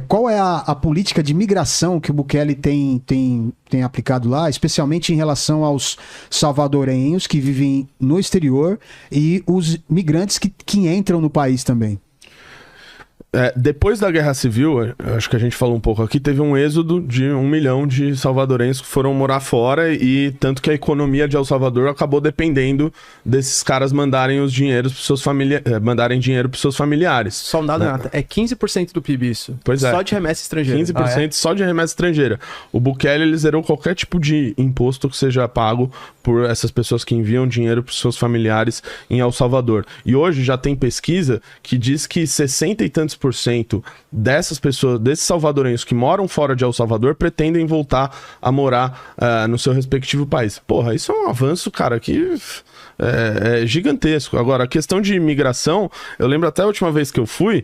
qual é a política de migração que o Bukele tem aplicado lá, especialmente em relação aos salvadorenhos que vivem no exterior e os migrantes que entram no país também? Depois da Guerra Civil, acho que a gente falou um pouco aqui, teve um êxodo de 1 milhão de salvadorenhos que foram morar fora e tanto que a economia de El Salvador acabou dependendo desses caras mandarem os dinheiros pros seus mandarem dinheiro para seus familiares. Só um dado, Renata, é 15% do PIB isso. Pois é. Só de remessa estrangeira. 15% só de remessa estrangeira. O Bukele, ele zerou qualquer tipo de imposto que seja pago por essas pessoas que enviam dinheiro para seus familiares em El Salvador. E hoje já tem pesquisa que diz que 60 e tantos % dessas pessoas, desses salvadorenhos que moram fora de El Salvador, pretendem voltar a morar no seu respectivo país. Porra, isso é um avanço, cara, que é gigantesco. Agora, a questão de imigração, eu lembro até a última vez que eu fui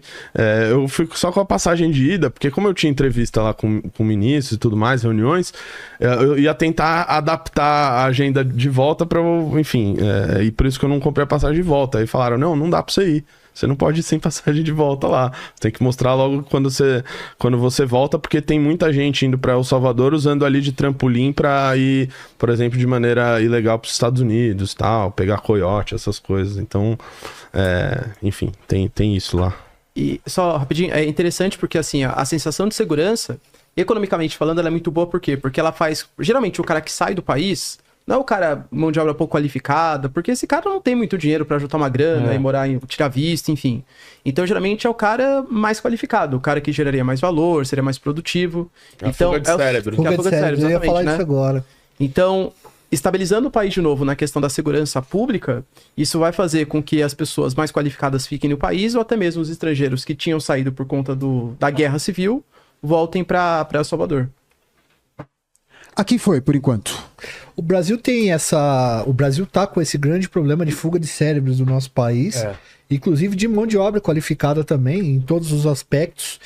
só com a passagem de ida, porque como eu tinha entrevista lá com ministros e tudo mais, reuniões, eu ia tentar adaptar a agenda de volta para enfim, e por isso que eu não comprei a passagem de volta. Aí falaram, não dá para você ir. Você não pode ir sem passagem de volta lá. Você tem que mostrar logo quando você volta, porque tem muita gente indo para El Salvador usando ali de trampolim para ir, por exemplo, de maneira ilegal para os Estados Unidos, tal, pegar coiote, essas coisas. Então, enfim, tem isso lá. E só rapidinho, é interessante porque assim, a sensação de segurança, economicamente falando, ela é muito boa. Por quê? Porque ela faz... Geralmente o cara que sai do país... Não é o cara, mão de obra pouco qualificada, porque esse cara não tem muito dinheiro pra juntar uma grana e morar, tirar visto, enfim. Então, geralmente, é o cara mais qualificado, o cara que geraria mais valor, seria mais produtivo. Então, fuga de cérebro. Fuga de cérebro, eu ia falar isso agora. Então, estabilizando o país de novo na questão da segurança pública, isso vai fazer com que as pessoas mais qualificadas fiquem no país, ou até mesmo os estrangeiros que tinham saído por conta da guerra civil, voltem para El Salvador. Aqui foi, por enquanto. O Brasil tá com esse grande problema de fuga de cérebros do nosso país, inclusive de mão de obra qualificada também, em todos os aspectos,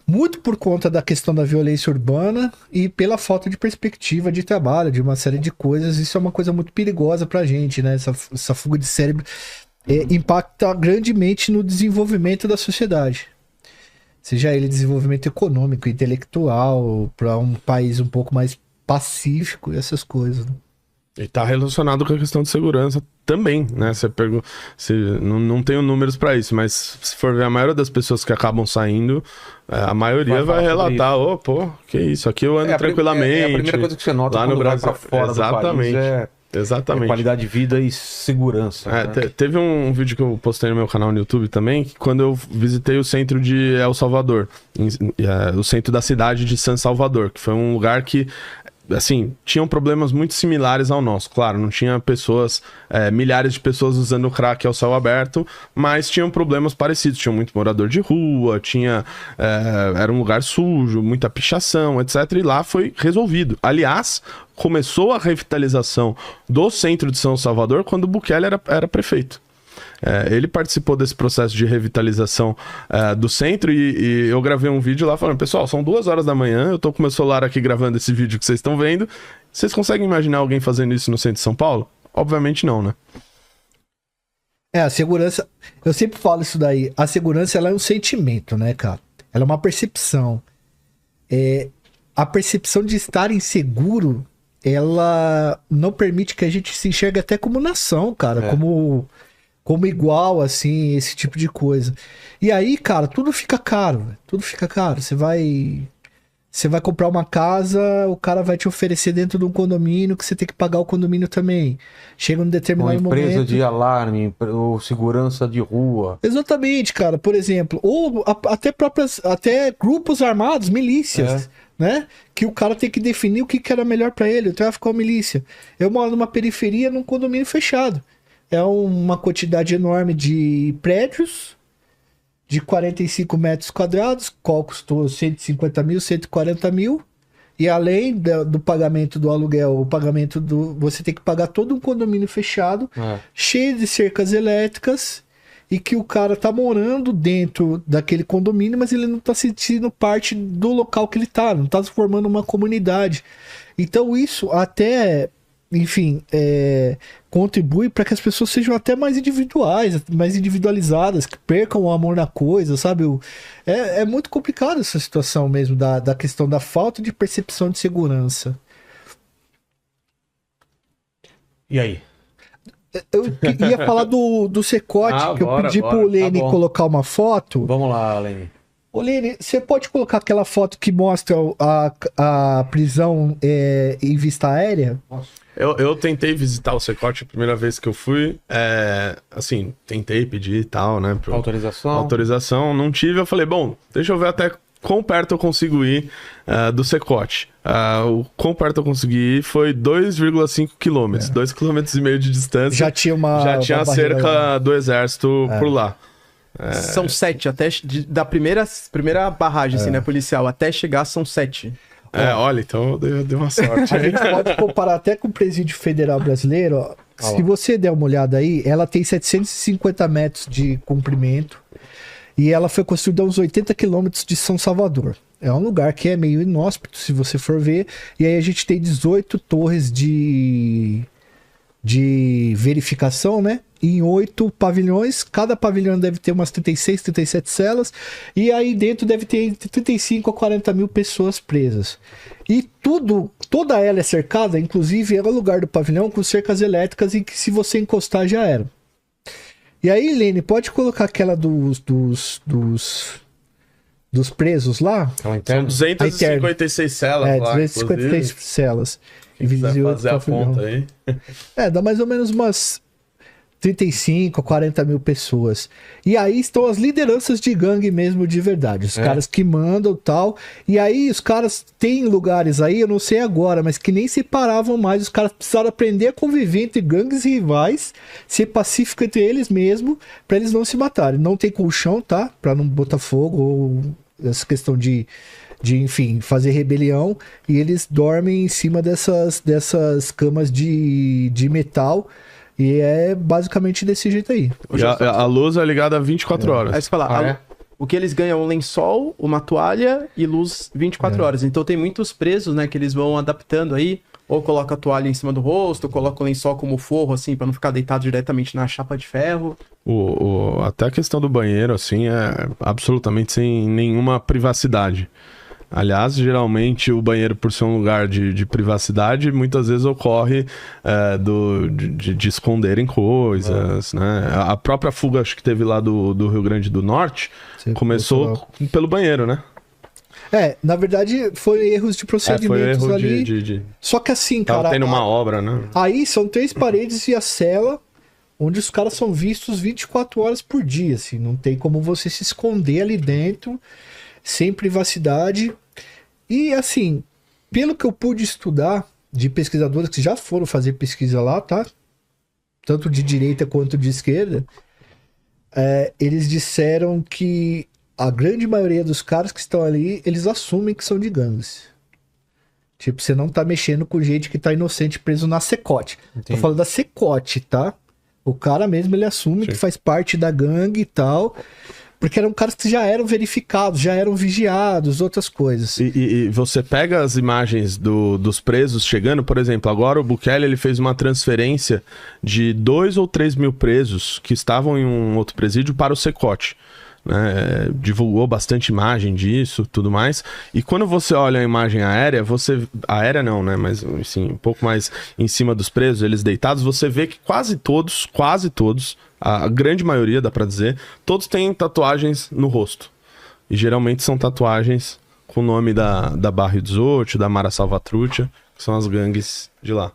muito por conta da questão da violência urbana e pela falta de perspectiva de trabalho, de uma série de coisas. Isso é uma coisa muito perigosa pra gente, né? Essa fuga de cérebro impacta grandemente no desenvolvimento da sociedade. Seja ele desenvolvimento econômico, intelectual, para um país um pouco mais pacífico e essas coisas. Né? E tá relacionado com a questão de segurança também, né? Não tenho números para isso, mas se for ver a maioria das pessoas que acabam saindo, a maioria vai relatar, que isso, aqui eu ando tranquilamente. É a primeira coisa que você nota lá quando no Brasil, vai pra fora exatamente. do país Exatamente. Qualidade de vida e segurança. Né? Teve um vídeo que eu postei no meu canal no YouTube também, que quando eu visitei o centro de El Salvador, o centro da cidade de San Salvador, que foi um lugar que, assim, tinham problemas muito similares ao nosso. Claro, não tinha milhares de pessoas usando crack ao céu aberto, mas tinham problemas parecidos. Tinha muito morador de rua, era um lugar sujo, muita pichação, etc. E lá foi resolvido. Aliás, começou a revitalização do centro de São Salvador quando o Bukele era prefeito. Ele participou desse processo de revitalização do centro e eu gravei um vídeo lá falando, pessoal, são 2 horas da manhã, eu tô com meu celular aqui gravando esse vídeo que vocês estão vendo. Vocês conseguem imaginar alguém fazendo isso no centro de São Paulo? Obviamente não, né? A segurança, eu sempre falo isso daí, a segurança ela é um sentimento, né, cara? Ela é uma percepção. A percepção de estar inseguro, ela não permite que a gente se enxergue até como nação, cara, como igual, assim, esse tipo de coisa. E aí, cara, tudo fica caro. Você vai comprar uma casa, o cara vai te oferecer dentro de um condomínio que você tem que pagar o condomínio também. Chega num determinado momento... Uma empresa de alarme, ou segurança de rua. Exatamente, cara. Por exemplo, ou até grupos armados, milícias, né? Que o cara tem que definir o que era melhor pra ele, o tráfico ou a milícia. Eu moro numa periferia, num condomínio fechado. É uma quantidade enorme de prédios de 45 metros quadrados, qual custou 150 mil, 140 mil. E além do pagamento do aluguel, o pagamento você tem que pagar todo um condomínio fechado, cheio de cercas elétricas, e que o cara tá morando dentro daquele condomínio, mas ele não tá sentindo parte do local que ele tá, não tá se formando uma comunidade. Então isso até enfim, contribui para que as pessoas sejam até mais individuais, mais individualizadas, que percam o amor na coisa, sabe? É muito complicado essa situação mesmo, da questão da falta de percepção de segurança. E aí? Eu ia falar do Secote, que eu pedi pro Lene colocar uma foto. Vamos lá, Lene. Ô, Lene, você pode colocar aquela foto que mostra a prisão em vista aérea? Eu tentei visitar o Secote a primeira vez que eu fui. Assim, tentei pedir e tal, né? Autorização. Não tive. Eu falei, bom, deixa eu ver até quão perto eu consigo ir do Secote. O quão perto eu consegui ir foi 2,5 quilômetros. 2,5 quilômetros de distância. Já tinha a cerca do exército por lá. São 7, até da primeira barragem, assim, né, policial, até chegar são 7. Olha, então deu uma sorte. A gente pode comparar até com o Presídio Federal Brasileiro. Ó. Se você der uma olhada aí, ela tem 750 metros de comprimento e ela foi construída a uns 80 quilômetros de São Salvador. É um lugar que é meio inóspito, se você for ver. E aí a gente tem 18 torres de verificação, né? Em 8 pavilhões, cada pavilhão deve ter umas 36, 37 celas, e aí dentro deve ter entre 35 a 40 mil pessoas presas. E toda ela é cercada, inclusive é o lugar do pavilhão com cercas elétricas e que se você encostar já era. E aí, Lene, pode colocar aquela dos presos lá? São 256 celas lá, 256 celas. Quem quiser fazer a conta aí. Dá mais ou menos umas 35 a 40 mil pessoas. E aí estão as lideranças de gangue mesmo de verdade. Os caras que mandam e tal. E aí os caras têm lugares aí, eu não sei agora, mas que nem separavam mais. Os caras precisaram aprender a conviver entre gangues rivais, ser pacífico entre eles mesmo, pra eles não se matarem. Não tem colchão, tá? Pra não botar fogo ou essa questão de enfim, fazer rebelião, e eles dormem em cima dessas camas de metal, e é basicamente desse jeito aí. E a luz é ligada 24 horas. Aí você fala, o que eles ganham é um lençol, uma toalha e luz 24 horas. Então tem muitos presos, né, que eles vão adaptando aí, ou coloca a toalha em cima do rosto, ou coloca o lençol como forro, assim, pra não ficar deitado diretamente na chapa de ferro. Até a questão do banheiro, assim, é absolutamente sem nenhuma privacidade. Aliás, geralmente o banheiro, por ser um lugar de privacidade, muitas vezes ocorre de esconderem coisas, né? A própria fuga, acho que teve lá do Rio Grande do Norte, começou pelo banheiro, né? Na verdade, foi erros de procedimentos foi erro ali. Só que assim, cara... Tava tendo uma obra, né? Aí são 3 paredes e a cela, onde os caras são vistos 24 horas por dia, assim. Não tem como você se esconder ali dentro, sem privacidade. E assim, pelo que eu pude estudar de pesquisadores que já foram fazer pesquisa lá, tá? Tanto de direita quanto de esquerda, eles disseram que a grande maioria dos caras que estão ali, eles assumem que são de gangues. Tipo, você não tá mexendo com gente que tá inocente preso na Secote. Tô falando da Secote, tá? O cara mesmo, ele assume que faz parte da gangue e tal... Porque eram caras que já eram verificados, já eram vigiados, outras coisas. E você pega as imagens dos presos chegando, por exemplo, agora o Bukele ele fez uma transferência de 2 ou 3 mil presos que estavam em um outro presídio para o Secote. Né? Divulgou bastante imagem disso, tudo mais. E quando você olha a imagem aérea, aérea não, né? Mas assim, um pouco mais em cima dos presos, eles deitados, você vê que quase todos, a grande maioria, dá pra dizer, todos têm tatuagens no rosto. E geralmente são tatuagens com o nome da Barrio 18, da Mara Salvatrucha, que são as gangues de lá.